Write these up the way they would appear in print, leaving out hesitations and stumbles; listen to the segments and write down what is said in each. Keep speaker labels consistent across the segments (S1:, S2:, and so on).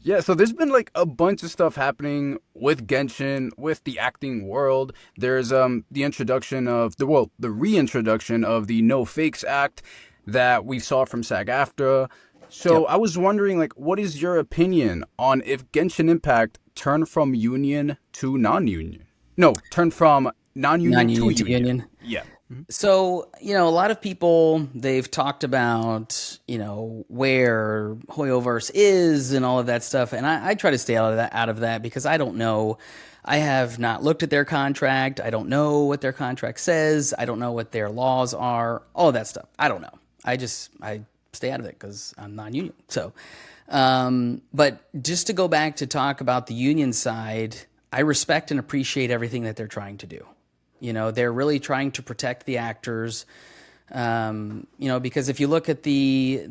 S1: Yeah, so there's been like a bunch of stuff happening with Genshin, with the acting world. There's the introduction of the reintroduction of the No Fakes Act that we saw from SAG-AFTRA. So
S2: Yep.
S1: I was wondering, like, what is your opinion on if Genshin Impact turned from union to non-union? No, turned from non-union to
S2: Non-union to
S1: union.
S2: union.
S1: Yeah. Mhm.
S2: So, a lot of people, they've talked about, where Hoyoverse is and all of that stuff. And I try to stay out of that because I don't know. I have not looked at their contract. I don't know what their contract says. I don't know what their laws are, all of that stuff. I don't know. I stay out of it because I'm non-union. So, but just to go back to talk about the union side, I respect and appreciate everything that they're trying to do. They're really trying to protect the actors. Because if you look at the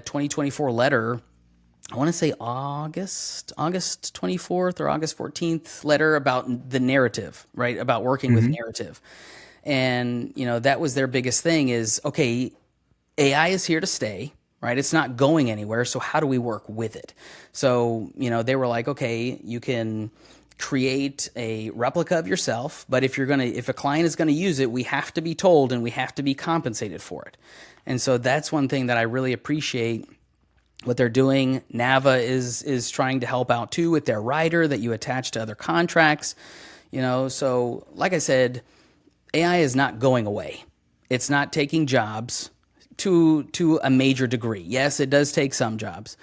S2: 2024 letter, I want to say August 24th or August 14th letter about the narrative, right? About working with
S1: Hmm.
S2: narrative. And, that was their biggest thing is, okay, AI is here to stay, right? It's not going anywhere. So how do we work with it? So, they were like, okay, you can create a replica of yourself, but if a client is gonna use it, we have to be told and we have to be compensated for it. And so that's one thing that I really appreciate what they're doing. Nava is trying to help out too with their rider that you attach to other contracts. So like I said, AI is not going away. It's not taking jobs to a major degree. Yes, it does take some jobs,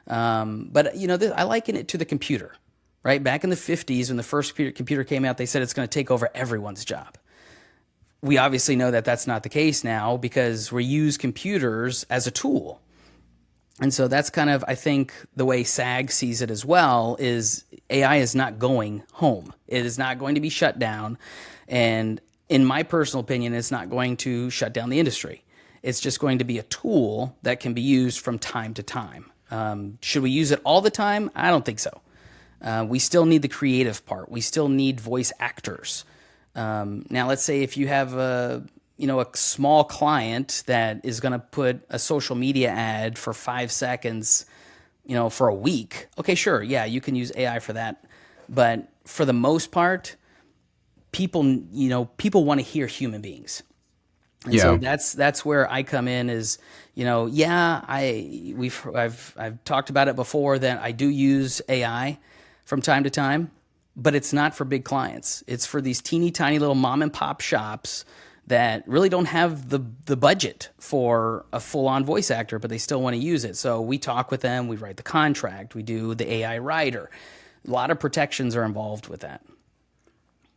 S2: but I liken it to the computer. Right back in the 50s, when the first computer came out, they said it's going to take over everyone's job. We obviously know that that's not the case now because we use computers as a tool. And so that's kind of, I think, the way SAG sees it as well is AI is not going home. It is not going to be shut down. And in my personal opinion, it's not going to shut down the industry. It's just going to be a tool that can be used from time to time. Should we use it all the time? I don't think so. We still need the creative part. We still need voice actors. Now, let's say if you have a small client that is going to put a social media ad for 5 seconds, for a week. Okay, sure, yeah, you can use AI for that. But for the most part, people want to hear human beings. And so
S1: Yeah.
S2: that's where I come in is, yeah, I've talked about it before that I do use AI from time to time, but it's not for big clients. It's for these teeny tiny little mom and pop shops that really don't have the budget for a full on voice actor, but they still want to use it. So we talk with them, we write the contract, we do the AI writer. A lot of protections are involved with that.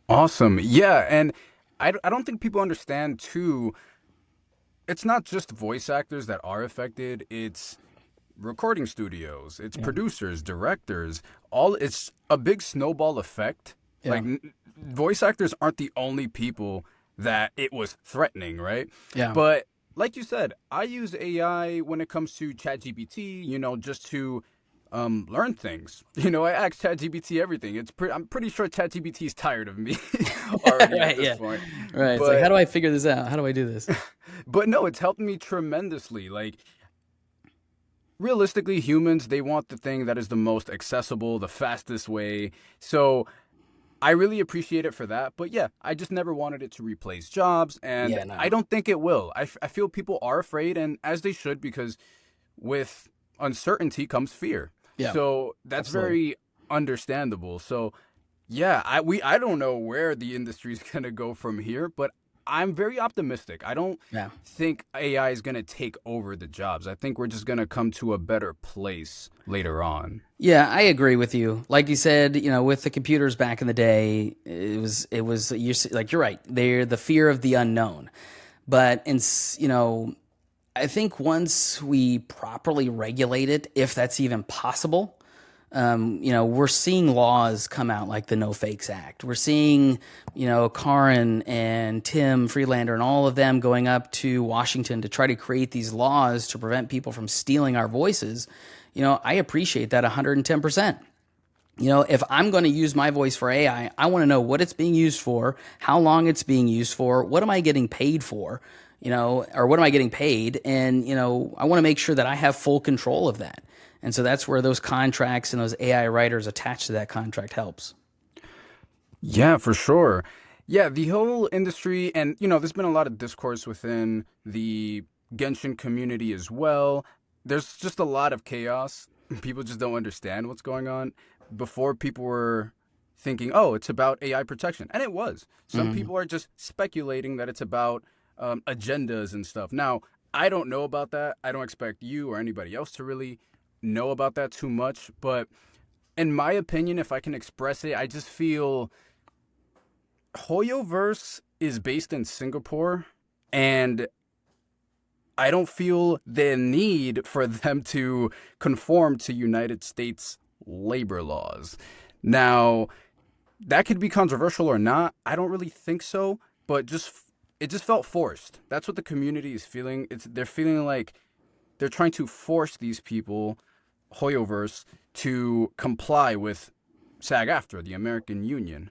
S1: Awesome. Yeah, and I don't think people understand too. It's not just voice actors that are affected. It's recording studios, it's
S2: Yeah.
S1: producers, directors, all it's a big snowball effect.
S2: Yeah.
S1: Voice actors aren't the only people that it was threatening, right?
S2: Yeah.
S1: But like you said, I use AI when it comes to ChatGPT, just to learn things. I ask ChatGPT everything. I'm pretty sure ChatGPT is tired of me already at
S2: Right.
S1: this
S2: Yeah.
S1: point.
S2: Right. It's like, how
S1: But
S2: do I figure this out? How do I do this?
S1: but no, it's helped me tremendously. Like realistically, humans, they want the thing that is the most accessible, the fastest way. So I really appreciate it for that. But yeah, I just never wanted it to replace jobs. And
S2: Yeah.
S1: I
S2: No.
S1: don't think it will. I feel people are afraid, and as they should, because with uncertainty comes fear.
S2: Yeah.
S1: So that's
S2: Absolutely.
S1: very understandable. So yeah, I don't know where the industry is gonna go from here, but I'm very optimistic. I don't
S2: Yeah.
S1: think AI is gonna take over the jobs. I think we're just gonna come to a better place later on.
S2: Yeah, I agree with you. Like you said, with the computers back in the day, it was you're right. They're the fear of the unknown. But I think once we properly regulate it, if that's even possible, we're seeing laws come out like the No Fakes Act. We're seeing, Karin and Tim Freelander and all of them going up to Washington to try to create these laws to prevent people from stealing our voices. I appreciate that 110%. If I'm going to use my voice for AI, I want to know what it's being used for, how long it's being used for, what am I getting paid for, or what am I getting paid? And, I want to make sure that I have full control of that. And so that's where those contracts and those AI writers attached to that contract helps.
S1: Yeah, for sure. Yeah, the whole industry, and there's been a lot of discourse within the Genshin community as well. There's just a lot of chaos. People just don't understand what's going on. Before, people were thinking, oh, it's about AI protection. And it was. Some
S2: Hmm.
S1: people are just speculating that it's about agendas and stuff. Now, I don't know about that. I don't expect you or anybody else to really know about that too much. But in my opinion, if I can express it, I just feel Hoyoverse is based in Singapore, and I don't feel the need for them to conform to United States labor laws. Now, that could be controversial or not. I don't really think so, but it just felt forced. That's what the community is feeling. They're feeling like they're trying to force these people, Hoyoverse, to comply with SAG-AFTRA, the American Union.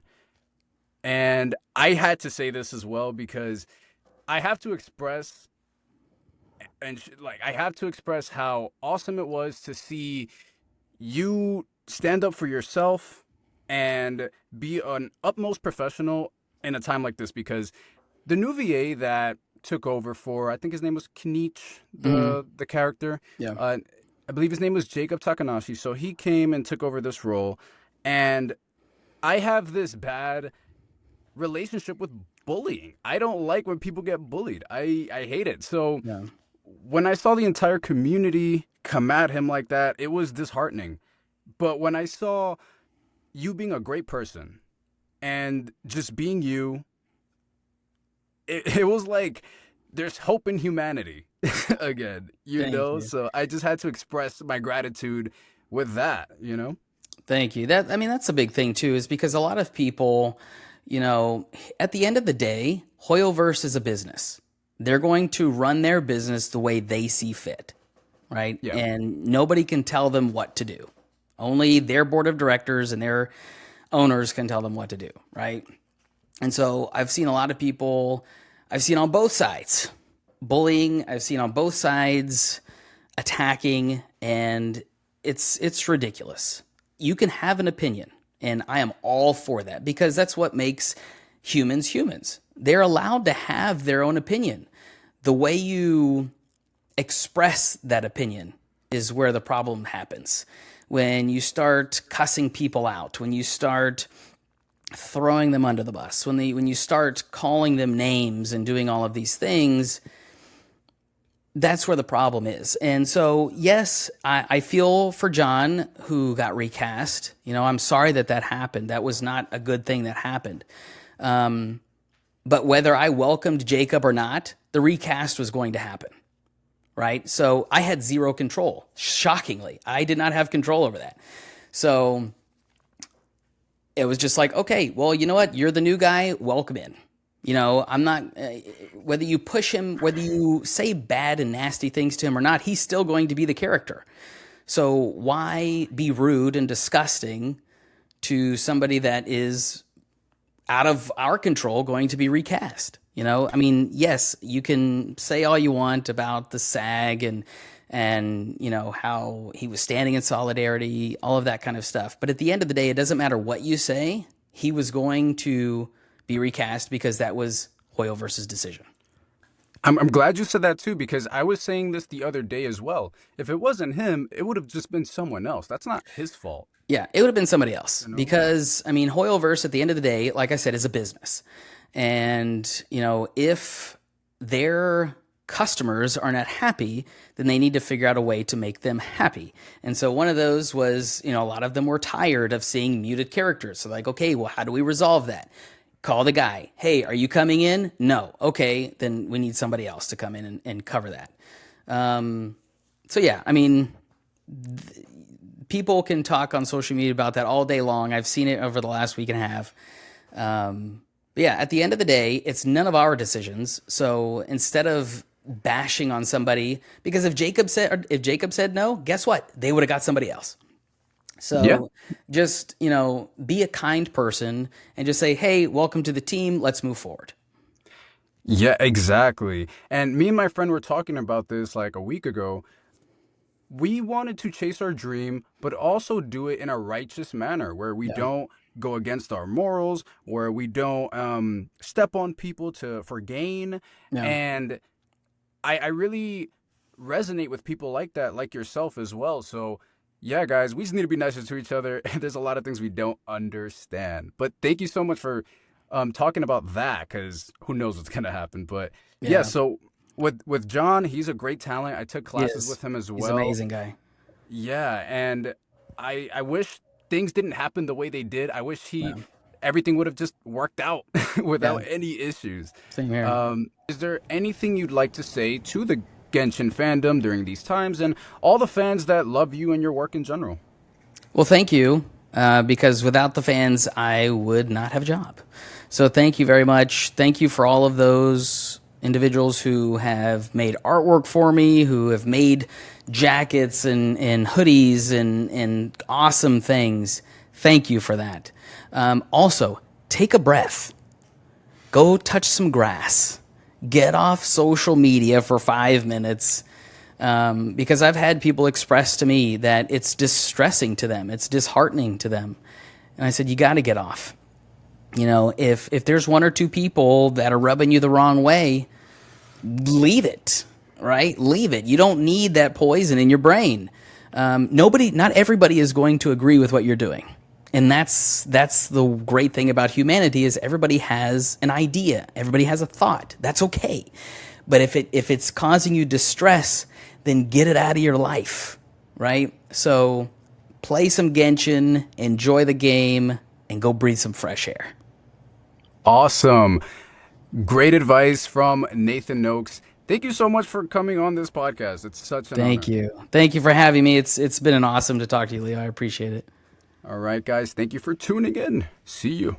S1: And I had to say this as well because I have to express like I have to express how awesome it was to see you stand up for yourself and be an utmost professional in a time like this because the new VA that took over for I think his name was Kinich,
S2: Hmm.
S1: the character.
S2: Yeah.
S1: Uh, I believe his name was Jacob Takanashi. So he came and took over this role, and I have this bad relationship with bullying. I don't like when people get bullied. I hate it. So
S2: Yeah.
S1: when I saw the entire community come at him like that, it was disheartening. But when I saw you being a great person and just being you, it was like there's hope in humanity again,
S2: Thank you.
S1: So I just had to express my gratitude with that.
S2: Thank you. That I mean, that's a big thing too, is because a lot of people, you know, at the end of the day, Hoyoverse is a business. They're going to run their business the way they see fit, right?
S1: Yeah.
S2: And nobody can tell them what to do. Only their board of directors and their owners can tell them what to do, right? And so I've seen a lot of people, I've seen on both sides bullying, I've seen on both sides attacking, and it's ridiculous. You can have an opinion, and I am all for that because that's what makes humans humans. They're allowed to have their own opinion. The way you express that opinion is where the problem happens. When you start cussing people out, when you start throwing them under the bus, when you start calling them names and doing all of these things, that's where the problem is. And so, yes, I feel for John who got recast. You know, I'm sorry that that happened. That was not a good thing that happened. But whether I welcomed Jacob or not, the recast was going to happen, right? So I had zero control. Shockingly, I did not have control over that. So it was just like, okay, well, you know what? You're the new guy. Welcome in. You know, I'm not, whether you push him, whether you say bad and nasty things to him or not, he's still going to be the character. So why be rude and disgusting to somebody that is out of our control going to be recast? You know, I mean, yes, you can say all you want about the SAG and you know how he was standing in solidarity, all of that kind of stuff. But at the end of the day, it doesn't matter what you say. He was going to be recast because that was Hoyle versus decision.
S1: I'm glad you said that too because I was saying this the other day as well. If it wasn't him, it would have just been someone else. That's not his fault,
S2: Yeah, it would have been somebody else
S1: you know?
S2: because I mean, Hoyleverse at the end of the day, like I said, is a business, and you know if their customers are not happy, then they need to figure out a way to make them happy. And so one of those was, you know, a lot of them were tired of seeing muted characters. So like, okay, well, how do we resolve that? Call the guy. Hey, are you coming in? No. Okay, then we need somebody else to come in and cover that. So yeah, I mean, people can talk on social media about that all day long. I've seen it over the last week and a half. But yeah, at the end of the day, it's none of our decisions. So instead of bashing on somebody, because if Jacob said no, guess what? They would have got somebody else.
S1: Yeah.
S2: So just, you know, be a kind person and just say, hey, welcome to the team. Let's move forward.
S1: Yeah, exactly. And me and my friend were talking about this like a week ago. we wanted to chase our dream, but also do it in a righteous manner where we
S2: Yeah.
S1: don't go against our morals, where we don't step on people to for gain.
S2: Yeah.
S1: And I really resonate with people like that, like yourself as well. So, yeah, guys, we just need to be nicer to each other. There's a lot of things we don't understand. But thank you so much for talking about that, because who knows what's gonna happen. But yeah,
S2: Yeah.
S1: so with John, he's a great talent. I took
S2: He
S1: classes
S2: is.
S1: with him as
S2: He's an
S1: well.
S2: amazing guy.
S1: Yeah, and I wish things didn't happen the way they did. I wish he
S2: Yeah.
S1: everything would have just worked out
S2: Yeah.
S1: without any issues.
S2: Same here.
S1: Is there anything you'd like to say to the Genshin fandom during these times and all the fans that love you and your work in general?
S2: Well, thank you, because without the fans, I would not have a job. So thank you very much. Thank you for all of those individuals who have made artwork for me, who have made jackets and hoodies and awesome things. Thank you for that. Also, take a breath. Go touch some grass. Get off social media for 5 minutes, because I've had people express to me that it's distressing to them, it's disheartening to them, and I said, you got to get off. You know, if there's one or two people that are rubbing you the wrong way, leave it. Right, leave it. You don't need that poison in your brain. Not everybody is going to agree with what you're doing. And that's the great thing about humanity is everybody has an idea, everybody has a thought. That's okay. But if it's causing you distress, then get it out of your life, right? So play some Genshin, enjoy the game, and go breathe some fresh air.
S1: Awesome. Great advice from Nathan Nokes. Thank you so much for coming on this podcast. It's such an
S2: Thank
S1: honor.
S2: you. Thank you for having me. It's been an awesome to talk to you, Leo. I appreciate it.
S1: All right, guys. Thank you for tuning in. See you.